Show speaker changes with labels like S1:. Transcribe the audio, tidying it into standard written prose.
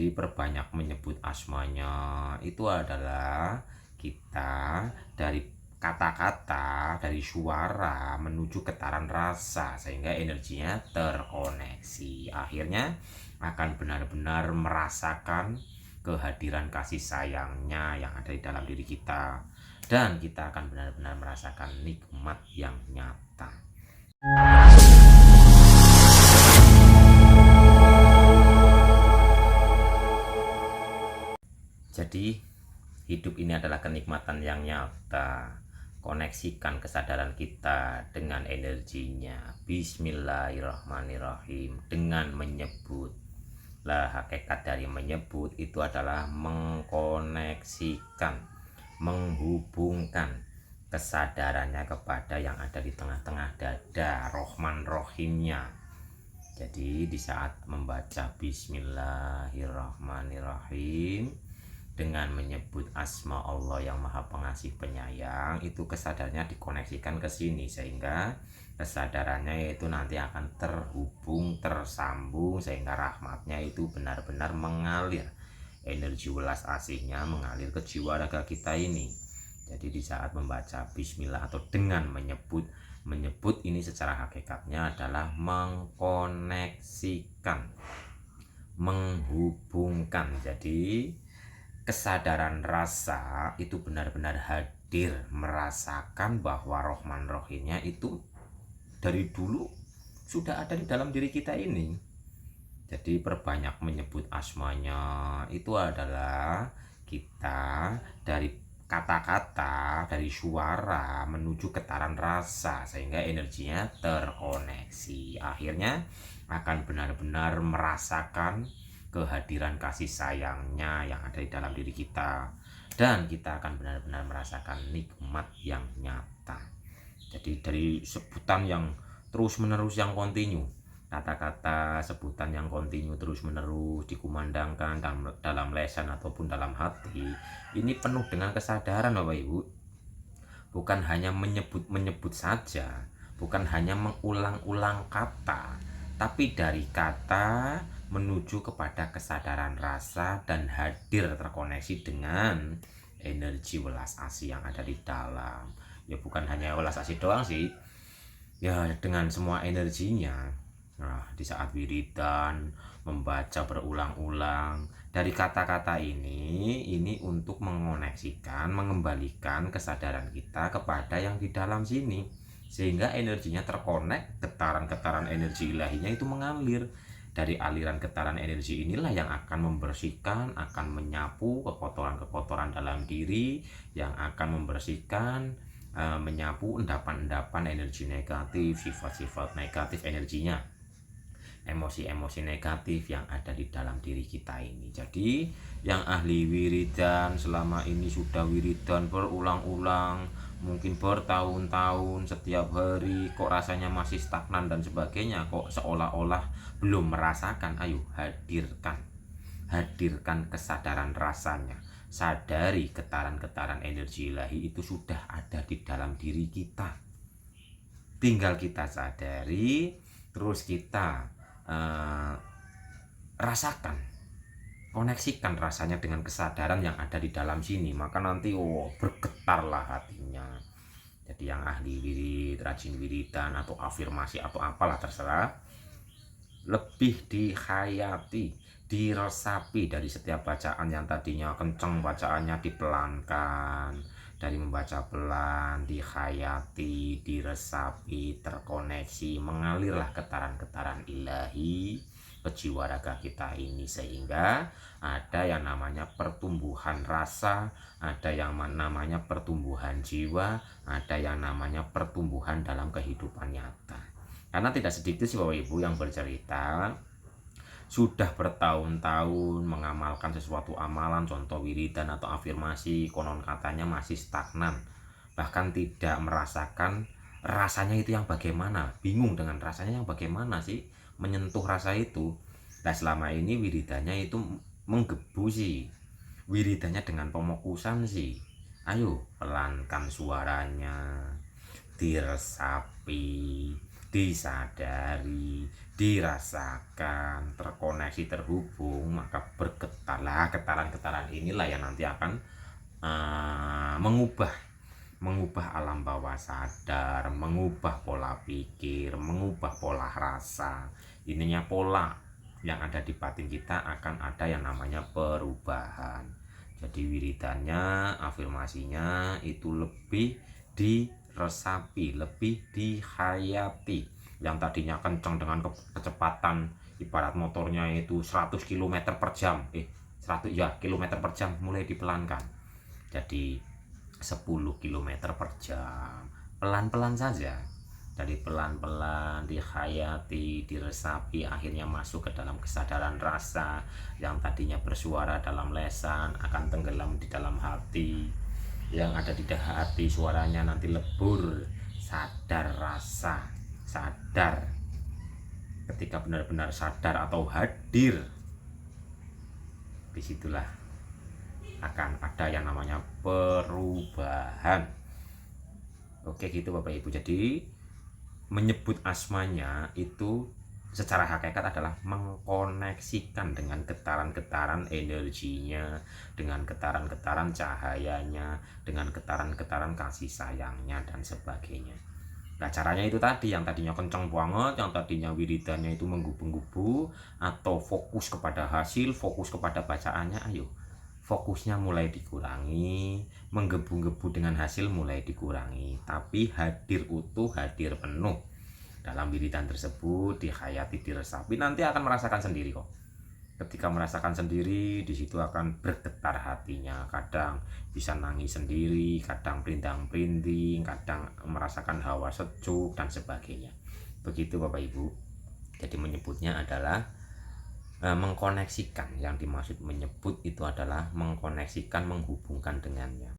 S1: Jadi perbanyak menyebut asmanya itu adalah kita dari kata-kata, dari suara menuju getaran rasa sehingga energinya terkoneksi. Akhirnya akan benar-benar merasakan kehadiran kasih sayangnya yang ada di dalam diri kita, dan kita akan benar-benar merasakan nikmat yang nyata. Jadi hidup ini adalah kenikmatan yang nyata. Koneksikan kesadaran kita dengan energinya. Bismillahirrahmanirrahim. Dengan menyebut. Lah, hakikat dari menyebut itu adalah mengkoneksikan, menghubungkan kesadarannya kepada yang ada di tengah-tengah dada, Rohman Rohimnya. Jadi di saat membaca Bismillahirrahmanirrahim dengan menyebut asma Allah yang maha pengasih penyayang, itu kesadarannya dikoneksikan ke sini sehingga kesadarannya itu nanti akan terhubung, tersambung sehingga rahmatnya itu benar-benar mengalir, energi welas asihnya mengalir ke jiwa raga kita ini. Jadi di saat membaca bismillah atau dengan menyebut ini secara hakikatnya adalah mengkoneksikan, menghubungkan. Jadi kesadaran rasa itu benar-benar hadir, merasakan bahwa Rohman Rohimnya itu dari dulu sudah ada di dalam diri kita ini. Jadi perbanyak menyebut asmanya itu adalah kita dari kata-kata, dari suara menuju getaran rasa sehingga energinya terkoneksi. Akhirnya akan benar-benar merasakan kehadiran kasih sayangnya yang ada di dalam diri kita, dan kita akan benar-benar merasakan nikmat yang nyata. Jadi dari sebutan yang terus menerus, yang kontinu, kata-kata sebutan yang kontinu terus menerus dikumandangkan dalam lesan ataupun dalam hati, ini penuh dengan kesadaran Bapak Ibu. Bukan hanya menyebut saja, bukan hanya mengulang-ulang kata, tapi dari kata menuju kepada kesadaran rasa dan hadir terkoneksi dengan energi welas asih yang ada di dalam. Ya bukan hanya welas asih doang sih, ya dengan semua energinya. Nah, di saat wiridan membaca berulang-ulang dari kata-kata ini untuk mengoneksikan, mengembalikan kesadaran kita kepada yang di dalam sini sehingga energinya terkonek, getaran-getaran energi ilahinya itu mengalir. Dari aliran getaran energi inilah yang akan membersihkan, akan menyapu kekotoran-kekotoran dalam diri, yang akan membersihkan, menyapu endapan-endapan energi negatif, sifat-sifat negatif energinya, emosi-emosi negatif yang ada di dalam diri kita ini. Jadi yang ahli wiridan selama ini sudah wiridan berulang-ulang, mungkin bertahun-tahun, setiap hari kok rasanya masih stagnan dan sebagainya, kok seolah-olah belum merasakan, ayo hadirkan kesadaran rasanya. Sadari getaran-getaran energi ilahi itu sudah ada di dalam diri kita, tinggal kita sadari, terus kita rasakan, koneksikan rasanya dengan kesadaran yang ada di dalam sini, maka nanti bergetarlah hatinya. Jadi yang ahli wirid, rajin wiridan atau afirmasi atau apalah terserah, lebih dihayati, diresapi dari setiap bacaan yang tadinya kenceng bacaannya dipelankan, dari membaca pelan, dihayati, diresapi, terkoneksi, mengalirlah getaran-getaran ilahi ke jiwa raga kita ini sehingga ada yang namanya pertumbuhan rasa, ada yang namanya pertumbuhan jiwa, ada yang namanya pertumbuhan dalam kehidupan nyata. Karena tidak sedikit sih Bapak Ibu yang bercerita sudah bertahun-tahun mengamalkan sesuatu amalan, contoh wiridan atau afirmasi, konon katanya masih stagnan, bahkan tidak merasakan rasanya itu yang bagaimana, bingung dengan rasanya yang bagaimana sih, menyentuh rasa itu. Nah selama ini wiridannya itu menggebu sih, wiridannya dengan pemokusan sih, ayo pelankan suaranya, diresapi, disadari, dirasakan, terkoneksi, terhubung, maka bergetar Getaran-getaran inilah yang nanti akan mengubah alam bawah sadar, mengubah pola pikir, mengubah pola rasa. Ininya pola yang ada di batin kita akan ada yang namanya perubahan. Jadi wiridannya, afirmasinya itu lebih diresapi, lebih dihayati. Yang tadinya kencang dengan kecepatan ibarat motornya itu 100 km per jam 100 ya kilometer per jam, mulai dipelankan jadi 10 km per jam, pelan-pelan saja. Jadi pelan-pelan dihayati, diresapi, akhirnya masuk ke dalam kesadaran rasa. Yang tadinya bersuara dalam lesan akan tenggelam di dalam hati. Yang ada di hati suaranya nanti lebur, sadar rasa, sadar. Ketika benar-benar sadar atau hadir, disitulah akan ada yang namanya perubahan. Oke gitu Bapak Ibu. Jadi menyebut asmanya itu secara hakikat adalah mengkoneksikan dengan getaran-getaran energinya, dengan getaran-getaran cahayanya, dengan getaran-getaran kasih sayangnya dan sebagainya. Nah caranya itu tadi, yang tadinya kencang banget, yang tadinya wiridannya itu menggubu-gubu atau fokus kepada hasil, fokus kepada bacaannya, ayo fokusnya mulai dikurangi, menggebu-gebu dengan hasil mulai dikurangi, tapi hadir utuh, hadir penuh dalam wiridan tersebut, dihayati, diresapi, nanti akan merasakan sendiri kok. Ketika merasakan sendiri, di situ akan bergetar hatinya, kadang bisa nangis sendiri, kadang perindang-perinding, kadang merasakan hawa sejuk dan sebagainya. Begitu Bapak Ibu. Jadi menyebutnya adalah mengkoneksikan. Yang dimaksud menyebut itu adalah mengkoneksikan, menghubungkan dengannya.